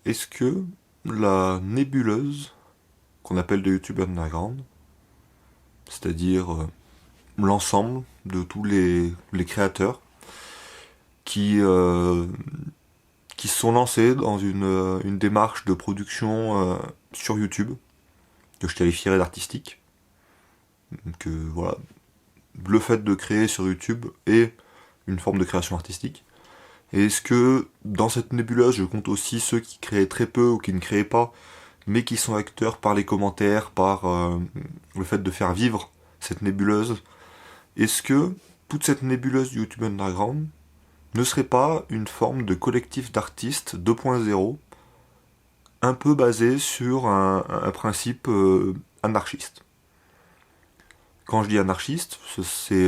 Est-ce que la nébuleuse qu'on appelle de YouTube Underground, c'est-à-dire l'ensemble de tous les créateurs qui, euh, qui se sont lancés dans une démarche de production sur YouTube, que je qualifierais d'artistique, que voilà, le fait de créer sur YouTube est une forme de création artistique. Et est-ce que dans cette nébuleuse, je compte aussi ceux qui créaient très peu ou qui ne créaient pas, mais qui sont acteurs par les commentaires, par le fait de faire vivre cette nébuleuse. Est-ce que toute cette nébuleuse du YouTube Underground ne serait pas une forme de collectif d'artistes 2.0, un peu basé sur un principe anarchiste? Quand je dis anarchiste, c'est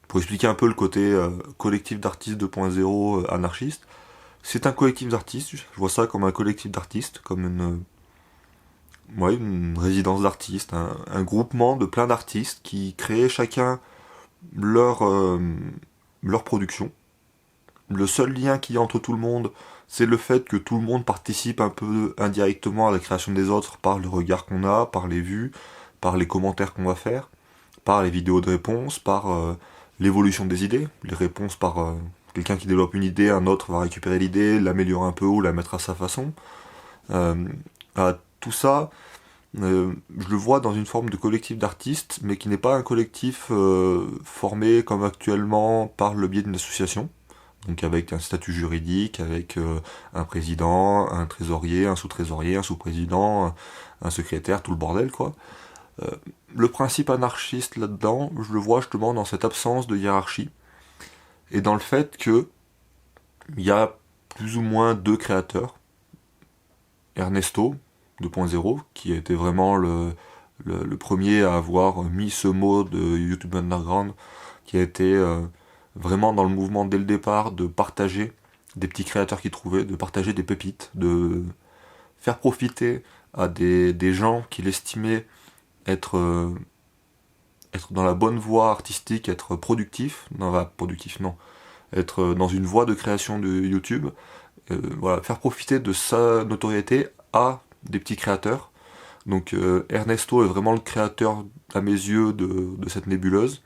pour expliquer un peu le côté collectif d'artistes 2.0 anarchiste. C'est un collectif d'artistes, je vois ça comme un collectif d'artistes, comme ouais, une résidence d'artistes, un groupement de plein d'artistes qui créent chacun leur, leur production. Le seul lien qu'il y a entre tout le monde, c'est le fait que tout le monde participe un peu indirectement à la création des autres par le regard qu'on a, par les vues, par les commentaires qu'on va faire, par les vidéos de réponse, par l'évolution des idées. Les réponses par quelqu'un qui développe une idée, un autre va récupérer l'idée, l'améliorer un peu ou la mettre à sa façon. Euh, Tout ça, je le vois dans une forme de collectif d'artistes, mais qui n'est pas un collectif formé comme actuellement par le biais d'une association, donc avec un statut juridique, avec un président, un trésorier, un sous-trésorier, un sous-président, un secrétaire, tout le bordel quoi. Euh, le principe anarchiste là-dedans, je le vois justement dans cette absence de hiérarchie, et dans le fait que il y a plus ou moins deux créateurs. Ernesto 2.0, qui a été vraiment le premier à avoir mis ce mot de YouTube Underground, qui a été vraiment dans le mouvement dès le départ de partager des petits créateurs qu'il trouvait, de partager des pépites, de faire profiter à des gens qu'il estimait être, être dans la bonne voie artistique, être productif, non, pas productif, non, être dans une voie de création de YouTube, voilà, faire profiter de sa notoriété à des petits créateurs. Donc Ernesto est vraiment le créateur à mes yeux de cette nébuleuse.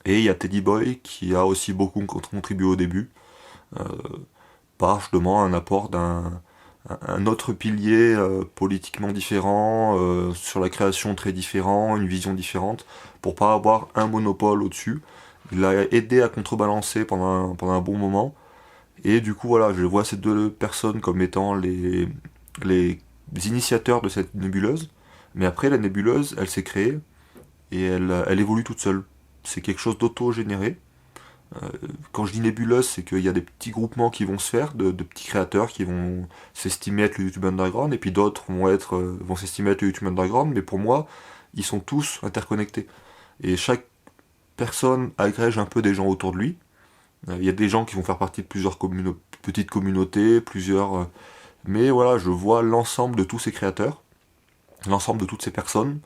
Et il y a Teddy Boy qui a aussi beaucoup contribué au début, euh, par justement un apport un autre pilier politiquement différent, sur la création très différent, une vision différente, pour pas avoir un monopole au-dessus. Il a aidé à contrebalancer pendant un bon moment. Et du coup, voilà, je vois ces deux personnes comme étant les initiateurs de cette nébuleuse. Mais après, la nébuleuse, elle s'est créée et elle évolue toute seule. C'est quelque chose d'auto-généré. Quand je dis nébuleuse, c'est qu'il y a des petits groupements qui vont se faire, de petits créateurs qui vont s'estimer être le YouTube Underground, et puis d'autres vont s'estimer être le YouTube Underground, mais pour moi, ils sont tous interconnectés. Et chaque personne agrège un peu des gens autour de lui. Il y a des gens qui vont faire partie de plusieurs petites communautés, mais voilà, je vois l'ensemble de tous ces créateurs, l'ensemble de toutes ces personnes,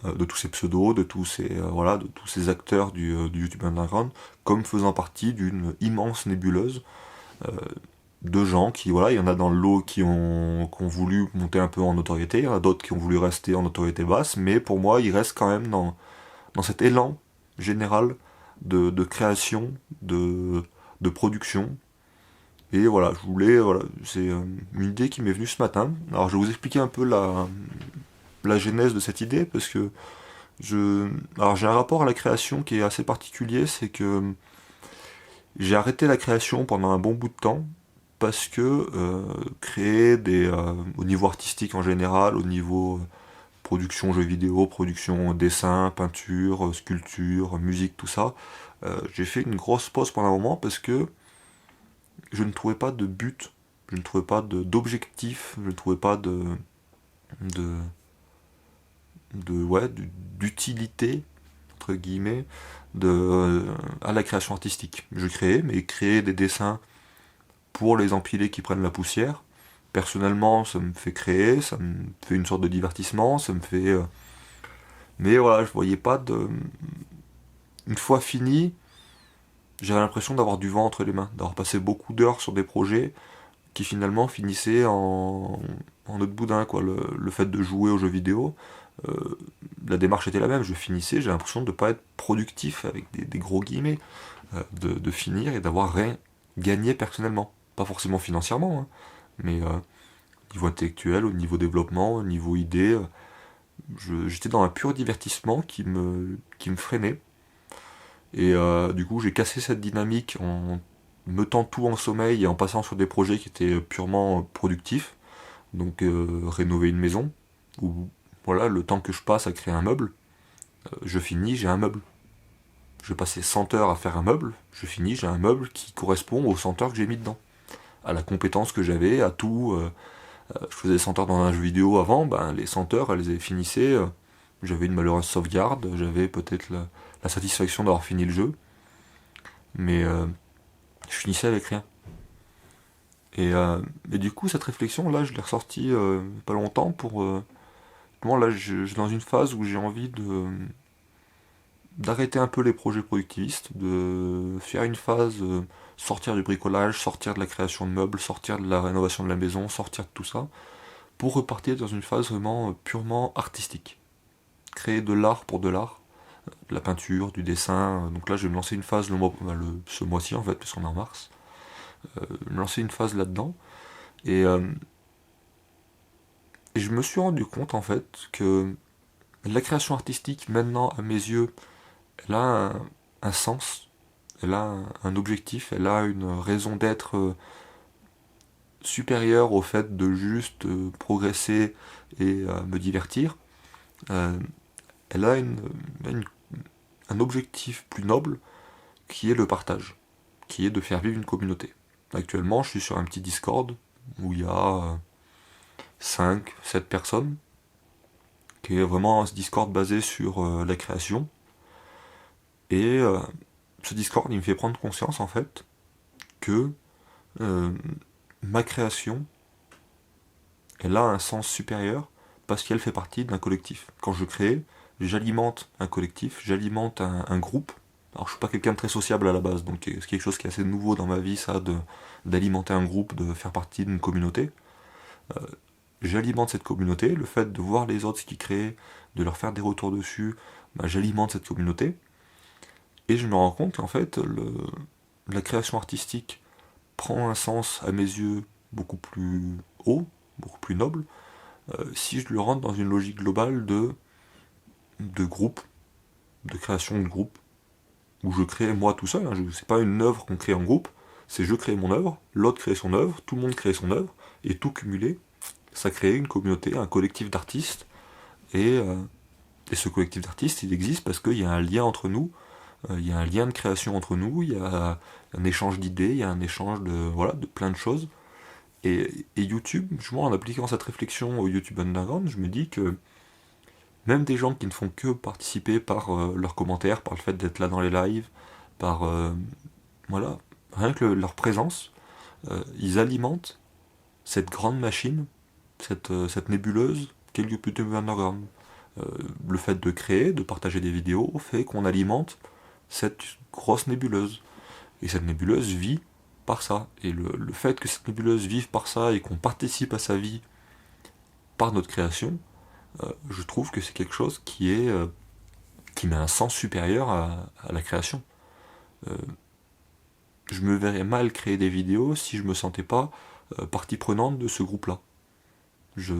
de tous ces pseudos, de tous ces voilà, de tous ces acteurs du YouTube Underground, comme faisant partie d'une immense nébuleuse euh, de gens qui, voilà, il y en a dans le lot qui ont voulu monter un peu en notoriété, il y en a d'autres qui ont voulu rester en notoriété basse, mais pour moi, ils restent quand même dans cet élan général de création, de production. Et voilà, je voulais, voilà, c'est une idée qui m'est venue ce matin. Alors je vais vous expliquer un peu la genèse de cette idée, parce que alors j'ai un rapport à la création qui est assez particulier, c'est que j'ai arrêté la création pendant un bon bout de temps, parce que créer au niveau artistique en général, au niveau production jeux vidéo, production dessin, peinture, sculpture, musique, tout ça, j'ai fait une grosse pause pendant un moment parce que je ne trouvais pas de but, je ne trouvais pas d'objectif, je ne trouvais pas de, ouais, d'utilité, entre guillemets, à la création artistique. Je créais, mais créer des dessins pour les empilés qui prennent la poussière, personnellement, ça me fait créer, ça me fait une sorte de divertissement, ça me fait... mais voilà, je voyais pas de... Une fois fini, j'avais l'impression d'avoir du vent entre les mains, d'avoir passé beaucoup d'heures sur des projets qui finalement finissait en autre boudin, quoi. Le fait de jouer aux jeux vidéo, la démarche était la même. Je finissais, j'ai l'impression de ne pas être productif, avec des gros guillemets, de finir et d'avoir rien gagné personnellement. Pas forcément financièrement, hein, mais au niveau intellectuel, au niveau développement, au niveau idée, j'étais dans un pur divertissement qui me freinait. Et du coup, j'ai cassé cette dynamique en mettant tout en sommeil et en passant sur des projets qui étaient purement productifs. Donc rénover une maison, ou voilà, le temps que je passe à créer un meuble, je finis, j'ai un meuble. Je passais 100 heures à faire un meuble, je finis, j'ai un meuble qui correspond aux 100 heures que j'ai mis dedans. À la compétence que j'avais, à tout. Je faisais 100 heures dans un jeu vidéo avant, ben, les 100 heures, elles finissaient. J'avais une malheureuse sauvegarde, j'avais peut-être la satisfaction d'avoir fini le jeu, mais je finissais avec rien. Et du coup, cette réflexion, là, je l'ai ressortie pas longtemps pour... Bon, là, je suis dans une phase où j'ai envie d'arrêter un peu les projets productivistes, de faire une phase, sortir du bricolage, sortir de la création de meubles, sortir de la rénovation de la maison, sortir de tout ça, pour repartir dans une phase vraiment purement artistique. Créer de l'art pour de l'art, de la peinture, du dessin. Donc là, je vais me lancer une phase ce mois-ci, en fait, puisqu'on est en mars. Me lancer une phase là-dedans. Et, euh, et je me suis rendu compte, en fait, que la création artistique, maintenant, à mes yeux, elle a un sens, elle a un objectif, elle a une raison d'être supérieure au fait de juste progresser et me divertir. Euh, Elle a un objectif plus noble qui est le partage, qui est de faire vivre une communauté. Actuellement, je suis sur un petit Discord où il y a 5, 7 personnes, qui est vraiment un Discord basé sur la création. Et ce Discord, il me fait prendre conscience en fait que euh, ma création, elle a un sens supérieur parce qu'elle fait partie d'un collectif. Quand je crée, j'alimente un collectif, j'alimente un groupe. Alors je suis pas quelqu'un de très sociable à la base, donc c'est quelque chose qui est assez nouveau dans ma vie, ça, d'alimenter un groupe, de faire partie d'une communauté. Euh, J'alimente cette communauté, le fait de voir les autres ce qu'ils créent, de leur faire des retours dessus, bah, j'alimente cette communauté. Et je me rends compte qu'en fait, la création artistique prend un sens, à mes yeux, beaucoup plus haut, beaucoup plus noble, si je le rentre dans une logique globale de groupe, de création de groupe, où je crée moi tout seul, hein, c'est pas une œuvre qu'on crée en groupe, c'est je crée mon œuvre, l'autre crée son œuvre, tout le monde crée son œuvre, et tout cumulé, ça crée une communauté, un collectif d'artistes, et, euh, et ce collectif d'artistes, il existe parce qu'il y a un lien entre nous, il y a un lien de création entre nous, il y a un échange d'idées, il y a un échange voilà, de plein de choses. Et YouTube, justement, en appliquant cette réflexion au YouTube Underground, je me dis que même des gens qui ne font que participer par leurs commentaires, par le fait d'être là dans les lives, par voilà, rien que leur présence, ils alimentent cette grande machine, cette nébuleuse qu'est le YouTube Underground. Euh, le fait de créer, de partager des vidéos, fait qu'on alimente cette grosse nébuleuse. Et cette nébuleuse vit par ça. Et le fait que cette nébuleuse vive par ça et qu'on participe à sa vie par notre création, je trouve que c'est quelque chose qui met un sens supérieur à la création. Euh, je me verrais mal créer des vidéos si je me sentais pas partie prenante de ce groupe-là. Je...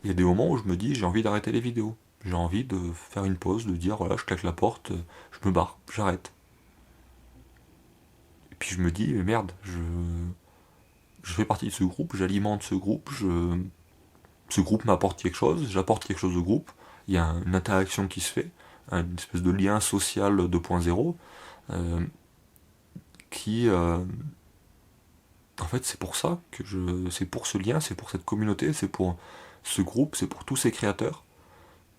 Il y a des moments où je me dis j'ai envie d'arrêter les vidéos. J'ai envie de faire une pause, de dire voilà, je claque la porte, je me barre, j'arrête. Et puis je me dis mais merde, je fais partie de ce groupe, j'alimente ce groupe, ce groupe m'apporte quelque chose, j'apporte quelque chose au groupe, il y a une interaction qui se fait, une espèce de lien social 2.0, euh, qui, en fait, c'est pour ça c'est pour ce lien, c'est pour cette communauté, c'est pour ce groupe, c'est pour tous ces créateurs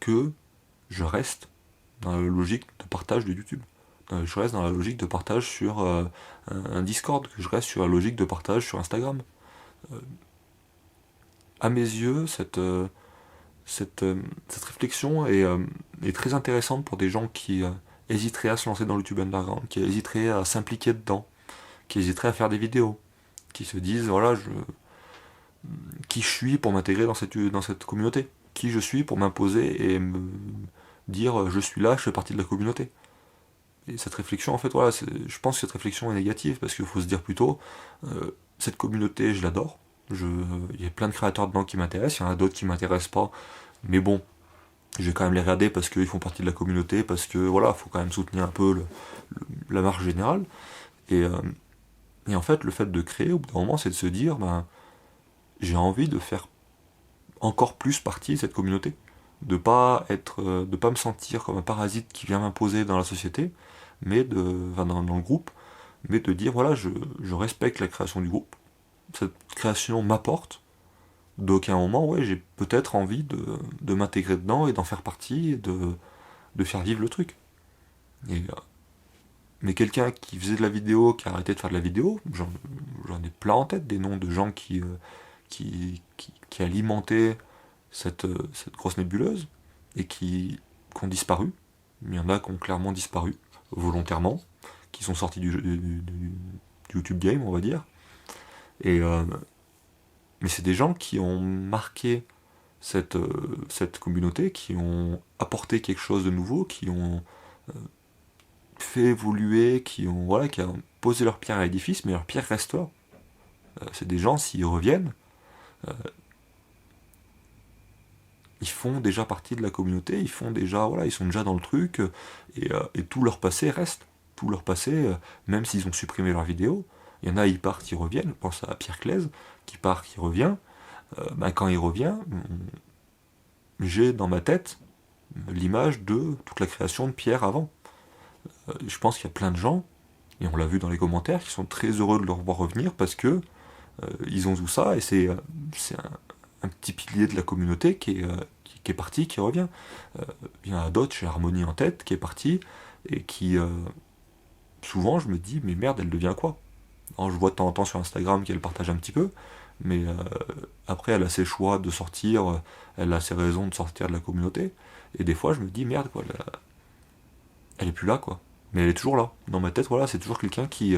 que je reste dans la logique de partage de YouTube. Je reste dans la logique de partage sur un Discord, que je reste sur la logique de partage sur Instagram. Euh, à mes yeux, cette réflexion est très intéressante pour des gens qui hésiteraient à se lancer dans le YouTube Underground, qui hésiteraient à s'impliquer dedans, qui hésiteraient à faire des vidéos. qui se disent, voilà, qui je suis pour m'intégrer dans cette communauté, qui je suis pour m'imposer et me dire, je suis là, je fais partie de la communauté. Et cette réflexion, en fait, voilà, je pense que cette réflexion est négative, parce qu'il faut se dire plutôt, cette communauté, je l'adore, il y a plein de créateurs dedans qui m'intéressent, il y en a d'autres qui m'intéressent pas, mais bon, je vais quand même les regarder parce qu'ils font partie de la communauté, parce que voilà, faut quand même soutenir un peu la marche générale. Et, euh, et en fait, le fait de créer, au bout d'un moment, c'est de se dire, ben, j'ai envie de faire encore plus partie de cette communauté, de pas me sentir comme un parasite qui vient m'imposer dans la société, enfin, dans le groupe, mais de dire, voilà, je respecte la création du groupe, cette création m'apporte, donc à un moment, ouais, j'ai peut-être envie de m'intégrer dedans et d'en faire partie et de faire vivre le truc. Et, mais quelqu'un qui faisait de la vidéo, qui a arrêté de faire de la vidéo, j'en ai plein en tête, des noms de gens qui alimentaient cette grosse nébuleuse et qui ont disparu. Il y en a qui ont clairement disparu, volontairement, qui sont sortis du YouTube game, on va dire. Et, mais c'est des gens qui ont marqué cette communauté, qui ont apporté quelque chose de nouveau, qui ont fait évoluer, qui ont posé leur pierre à l'édifice, mais leur pierre reste là. C'est des gens, s'ils reviennent, ils font déjà partie de la communauté, ils sont déjà dans le truc, et tout leur passé reste. Tout leur passé, même s'ils ont supprimé leurs vidéos, il y en a, ils partent, ils reviennent. Je pense à Pierre Claise, qui part, qui revient. Quand il revient, j'ai dans ma tête l'image de toute la création de Pierre avant. Je pense qu'il y a plein de gens, et on l'a vu dans les commentaires, qui sont très heureux de le revoir revenir parce que ils ont tout ça, et c'est un petit pilier de la communauté qui est parti, qui revient. Il y en a d'autres, j'ai Harmonie en tête, qui est parti, et qui, souvent, je me dis, mais merde, elle devient quoi? Alors, je vois de temps en temps sur Instagram qu'elle partage un petit peu, mais après, elle a ses choix de sortir, elle a ses raisons de sortir de la communauté, et des fois, je me dis, merde, quoi, elle est plus là, quoi. Mais elle est toujours là. Dans ma tête, voilà, c'est toujours quelqu'un qui...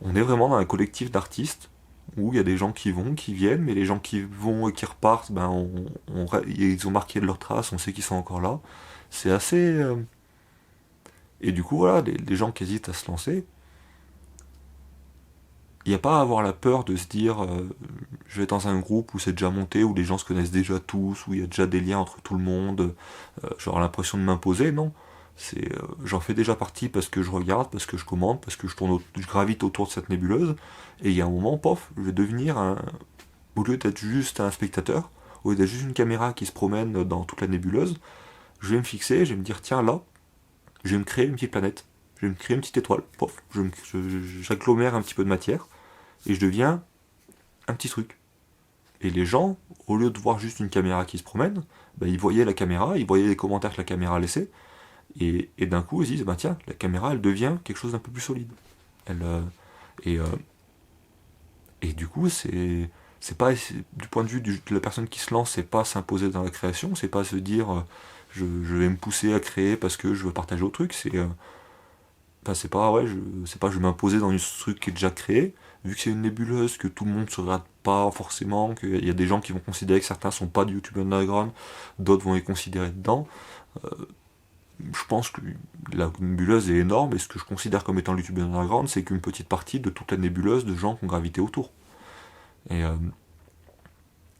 on est vraiment dans un collectif d'artistes, où il y a des gens qui vont, qui viennent, mais les gens qui vont et qui repartent, ben, ils ont marqué de leur trace, on sait qu'ils sont encore là. C'est assez... Et du coup, voilà, les gens qui hésitent à se lancer, il n'y a pas à avoir la peur de se dire je vais dans un groupe où c'est déjà monté, où les gens se connaissent déjà tous, où il y a déjà des liens entre tout le monde, j'aurai l'impression de m'imposer, non. J'en fais déjà partie parce que je regarde, parce que je commente, parce que je gravite autour de cette nébuleuse, et il y a un moment, pof, je vais devenir au lieu d'être juste un spectateur, au lieu d'être juste une caméra qui se promène dans toute la nébuleuse, je vais me fixer, je vais me dire tiens là, je vais me créer une petite planète, je vais me créer une petite étoile, pof, j'agglomère un petit peu de matière, et je deviens un petit truc. Et les gens, au lieu de voir juste une caméra qui se promène, ben, ils voyaient la caméra, ils voyaient les commentaires que la caméra laissait, et d'un coup ils se disent, bah tiens, la caméra elle devient quelque chose d'un peu plus solide. Elle, et, euh, et du coup, du point de vue de la personne qui se lance, c'est pas s'imposer dans la création, c'est pas se dire, je vais me pousser à créer parce que je veux partager au truc, enfin, c'est pas, ouais, je vais m'imposer dans un truc qui est déjà créé, vu que c'est une nébuleuse, que tout le monde se regarde pas forcément, qu'il y a des gens qui vont considérer que certains sont pas du YouTube underground, d'autres vont les considérer dedans. Je pense que la nébuleuse est énorme, et ce que je considère comme étant le YouTube underground, c'est qu'une petite partie de toute la nébuleuse de gens qui ont gravité autour. Et, euh,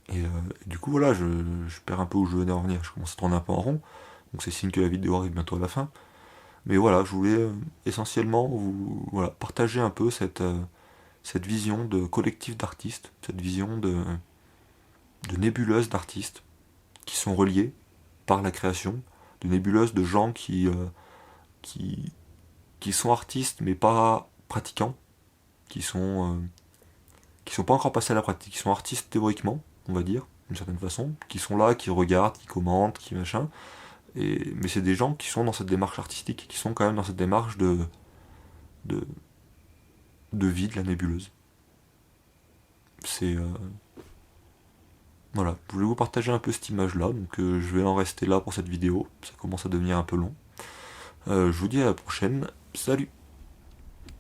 et du coup, voilà, je perds un peu où je venais en venir, je commence à tourner un peu en rond, donc c'est signe que la vidéo arrive bientôt à la fin. Mais voilà, je voulais essentiellement voilà, partager un peu cette vision de collectif d'artistes, cette vision de nébuleuse d'artistes qui sont reliés par la création, de nébuleuse de gens qui, qui sont artistes mais pas pratiquants, qui sont pas encore passés à la pratique, qui sont artistes théoriquement, on va dire, d'une certaine façon, qui sont là, qui regardent, qui commentent, qui machin. Mais c'est des gens qui sont dans cette démarche artistique, qui sont quand même dans cette démarche de, de vie de la nébuleuse. C'est voilà, je voulais vous partager un peu cette image-là, donc je vais en rester là pour cette vidéo, ça commence à devenir un peu long. Je vous dis à la prochaine, salut!